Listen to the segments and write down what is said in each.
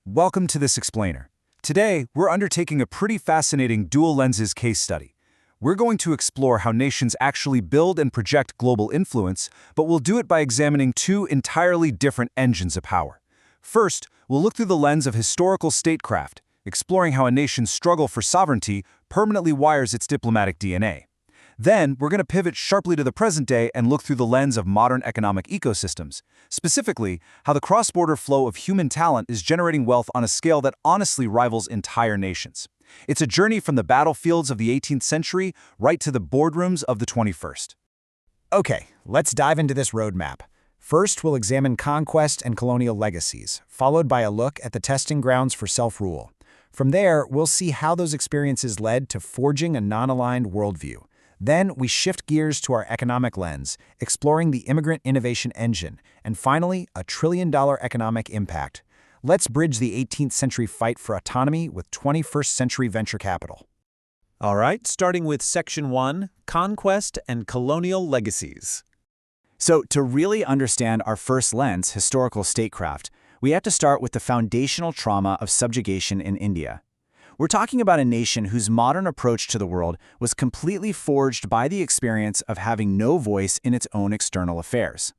Welcome to this explainer. Today, we're undertaking a pretty fascinating dual lenses case study. We're going to explore how nations actually build and project global influence, but we'll do it by examining two entirely different engines of power. First, we'll look through the lens of historical statecraft, exploring how a nation's struggle for sovereignty permanently wires its diplomatic DNA. Then, we're going to pivot sharply to the present day and look through the lens of modern economic ecosystems, specifically how the cross-border flow of human talent is generating wealth on a scale that honestly rivals entire nations. It's a journey from the battlefields of the 18th century right to the boardrooms of the 21st. Okay, let's dive into this roadmap. First, we'll examine conquest and colonial legacies, followed by a look at the testing grounds for self-rule. From there, we'll see how those experiences led to forging a non-aligned worldview. Then we shift gears to our economic lens, exploring the immigrant innovation engine, and finally, a trillion-dollar economic impact. Let's bridge the 18th century fight for autonomy with 21st century venture capital. All right, starting with Section 1, Conquest and Colonial Legacies. So to really understand our first lens, historical statecraft, we have to start with the foundational trauma of subjugation in India. We're talking about a nation whose modern approach to the world was completely forged by the experience of having no voice in its own external affairs.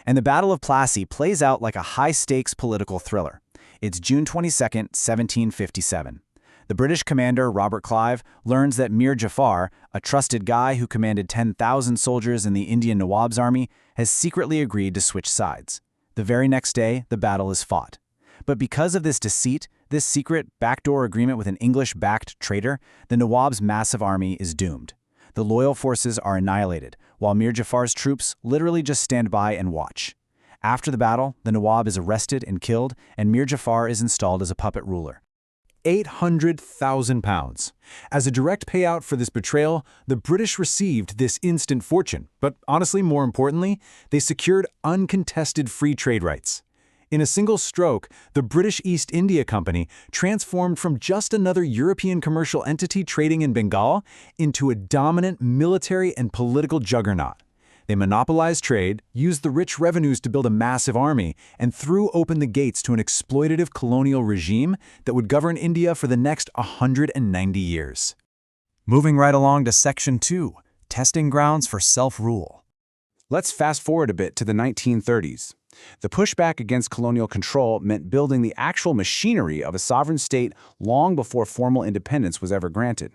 And the Battle of Plassey plays out like a high-stakes political thriller. It's June 22, 1757. The British commander, Robert Clive, learns that Mir Jafar, a trusted guy who commanded 10,000 soldiers in the Indian Nawab's army, has secretly agreed to switch sides. The very next day, the battle is fought. But because of this deceit, this secret backdoor agreement with an English-backed traitor, the Nawab's massive army is doomed. The loyal forces are annihilated, while Mir Jafar's troops literally just stand by and watch. After the battle, the Nawab is arrested and killed, and Mir Jafar is installed as a puppet ruler. £800,000. As a direct payout for this betrayal, the British received this instant fortune, but honestly, more importantly, they secured uncontested free trade rights. In a single stroke, the British East India Company transformed from just another European commercial entity trading in Bengal into a dominant military and political juggernaut. They monopolized trade, used the rich revenues to build a massive army, and threw open the gates to an exploitative colonial regime that would govern India for the next 190 years. Moving right along to Section 2, Testing Grounds for Self-Rule. Let's fast forward a bit to the 1930s. The pushback against colonial control meant building the actual machinery of a sovereign state long before formal independence was ever granted.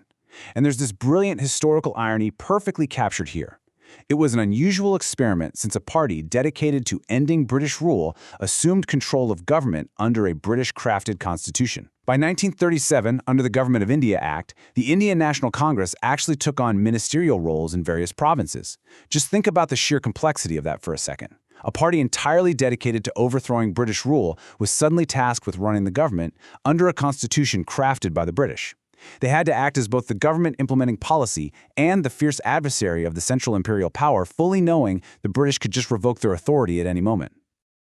And there's this brilliant historical irony perfectly captured here. It was an unusual experiment since a party dedicated to ending British rule assumed control of government under a British-crafted constitution. By 1937, under the Government of India Act, the Indian National Congress actually took on ministerial roles in various provinces. Just think about the sheer complexity of that for a second. A party entirely dedicated to overthrowing British rule was suddenly tasked with running the government under a constitution crafted by the British. They had to act as both the government implementing policy and the fierce adversary of the central imperial power, fully knowing the British could just revoke their authority at any moment.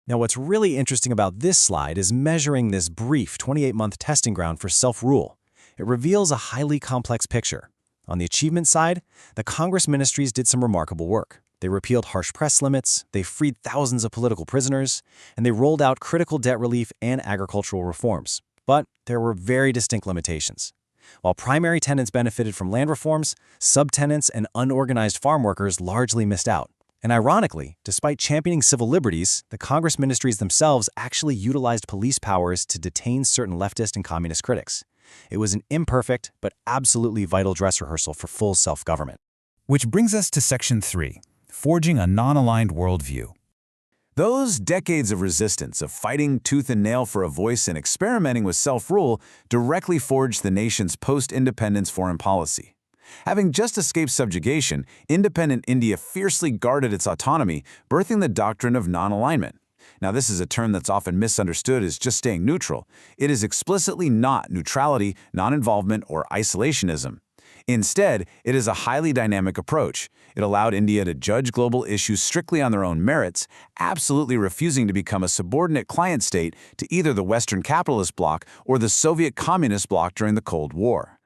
Now, what's really interesting about this slide is measuring this brief 28-month testing ground for self-rule. It reveals a highly complex picture. On the achievement side, the Congress ministries did some remarkable work. They repealed harsh press limits, they freed thousands of political prisoners, and they rolled out critical debt relief and agricultural reforms. But there were very distinct limitations. While primary tenants benefited from land reforms, subtenants and unorganized farm workers largely missed out. And ironically, despite championing civil liberties, the Congress ministries themselves actually utilized police powers to detain certain leftist and communist critics. It was an imperfect but absolutely vital dress rehearsal for full self-government. Which brings us to Section 3. Forging a non-aligned worldview. Those decades of resistance, of fighting tooth and nail for a voice and experimenting with self-rule, directly forged the nation's post-independence foreign policy. Having just escaped subjugation, independent India fiercely guarded its autonomy, birthing the doctrine of non-alignment. Now, this is a term that's often misunderstood as just staying neutral. It is explicitly not neutrality, non-involvement, or isolationism. Instead, it is a highly dynamic approach. It allowed India to judge global issues strictly on their own merits, absolutely refusing to become a subordinate client state to either the Western capitalist bloc or the Soviet communist bloc during the Cold War.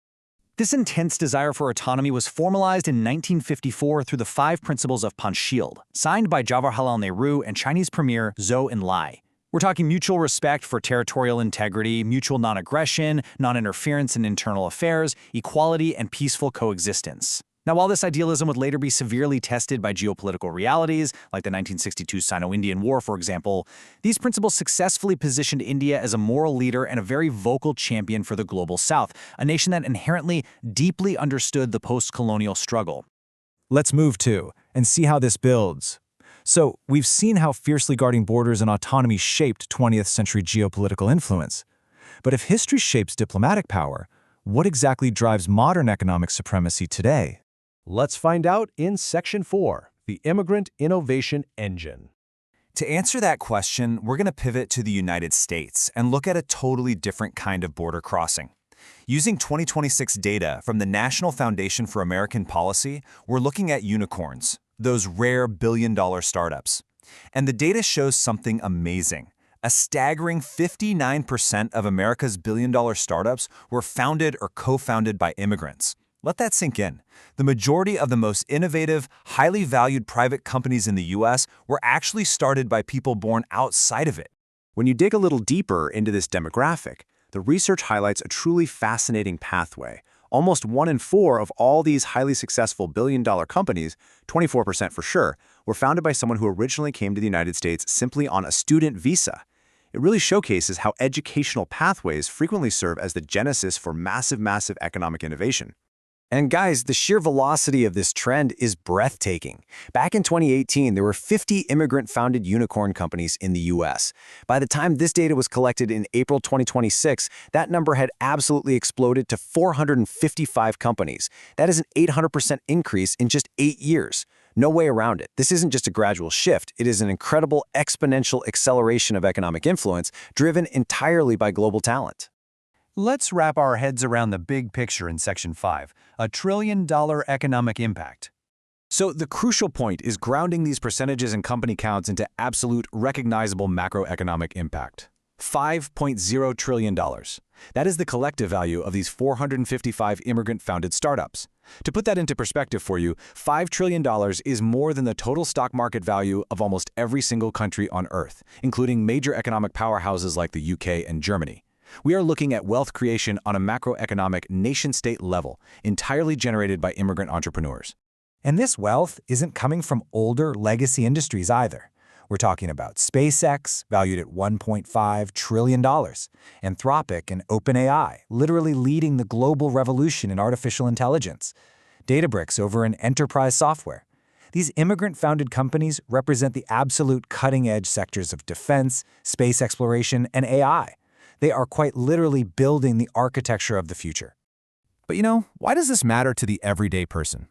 This intense desire for autonomy was formalized in 1954 through the 5 Principles of Panchsheel, signed by Jawaharlal Nehru and Chinese Premier Zhou Enlai. We're talking mutual respect for territorial integrity, mutual non-aggression, non-interference in internal affairs, equality, and peaceful coexistence. Now, while this idealism would later be severely tested by geopolitical realities, like the 1962 Sino-Indian War, for example, these principles successfully positioned India as a moral leader and a very vocal champion for the global South, a nation that inherently deeply understood the post-colonial struggle. Let's move to and see how this builds. So, we've seen how fiercely guarding borders and autonomy shaped 20th century geopolitical influence. But if history shapes diplomatic power, what exactly drives modern economic supremacy today? Let's find out in Section 4, the Immigrant Innovation Engine. To answer that question, we're going to pivot to the United States and look at a totally different kind of border crossing. Using 2026 data from the National Foundation for American Policy, we're looking at unicorns, those rare billion-dollar startups. And the data shows something amazing. A staggering 59% of America's billion-dollar startups were founded or co-founded by immigrants. Let that sink in. The majority of the most innovative, highly valued private companies in the U.S. were actually started by people born outside of it. When you dig a little deeper into this demographic, the research highlights a truly fascinating pathway. Almost 1 in 4 of all these highly successful billion-dollar companies, 24% for sure, were founded by someone who originally came to the United States simply on a student visa. It really showcases how educational pathways frequently serve as the genesis for massive economic innovation. And guys, the sheer velocity of this trend is breathtaking. Back in 2018, there were 50 immigrant-founded unicorn companies in the U.S. By the time this data was collected in April 2026, that number had absolutely exploded to 455 companies. That is an 800% increase in just 8 years. No way around it. This isn't just a gradual shift. It is an incredible exponential acceleration of economic influence driven entirely by global talent. Let's wrap our heads around the big picture in Section 5, $1 trillion economic impact. So the crucial point is grounding these percentages and company counts into absolute, recognizable macroeconomic impact. $5.0 trillion. That is the collective value of these 455 immigrant-founded startups. To put that into perspective for you, $5 trillion is more than the total stock market value of almost every single country on Earth, including major economic powerhouses like the UK and Germany. We are looking at wealth creation on a macroeconomic nation-state level, entirely generated by immigrant entrepreneurs. And this wealth isn't coming from older legacy industries either. We're talking about SpaceX, valued at $1.5 trillion, Anthropic and OpenAI, literally leading the global revolution in artificial intelligence, Databricks over in enterprise software. These immigrant-founded companies represent the absolute cutting-edge sectors of defense, space exploration, and AI. They are quite literally building the architecture of the future. But why does this matter to the everyday person?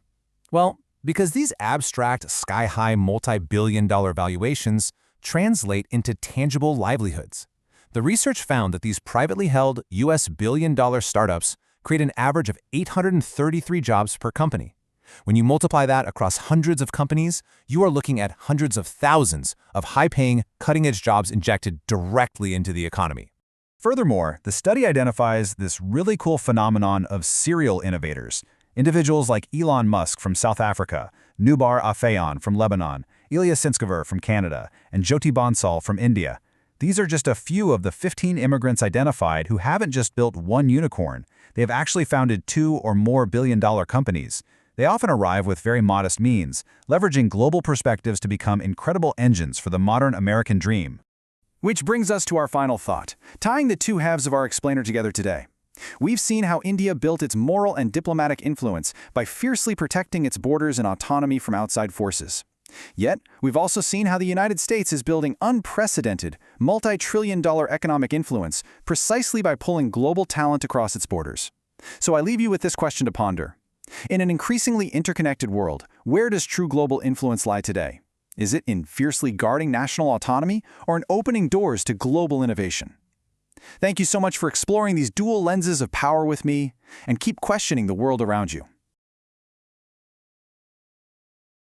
Well, because these abstract, sky-high, multi-billion-dollar valuations translate into tangible livelihoods. The research found that these privately held U.S. billion-dollar startups create an average of 833 jobs per company. When you multiply that across hundreds of companies, you are looking at hundreds of thousands of high-paying, cutting-edge jobs injected directly into the economy. Furthermore, the study identifies this really cool phenomenon of serial innovators. Individuals like Elon Musk from South Africa, Nubar Afeyan from Lebanon, Ilya Sutskever from Canada, and Jyoti Bansal from India. These are just a few of the 15 immigrants identified who haven't just built one unicorn. They have actually founded 2 or more billion-dollar companies. They often arrive with very modest means, leveraging global perspectives to become incredible engines for the modern American dream. Which brings us to our final thought, tying the two halves of our explainer together today. We've seen how India built its moral and diplomatic influence by fiercely protecting its borders and autonomy from outside forces. Yet, we've also seen how the United States is building unprecedented, multi-trillion-dollar economic influence precisely by pulling global talent across its borders. So I leave you with this question to ponder. In an increasingly interconnected world, where does true global influence lie today? Is it in fiercely guarding national autonomy or in opening doors to global innovation? Thank you so much for exploring these dual lenses of power with me, and keep questioning the world around you.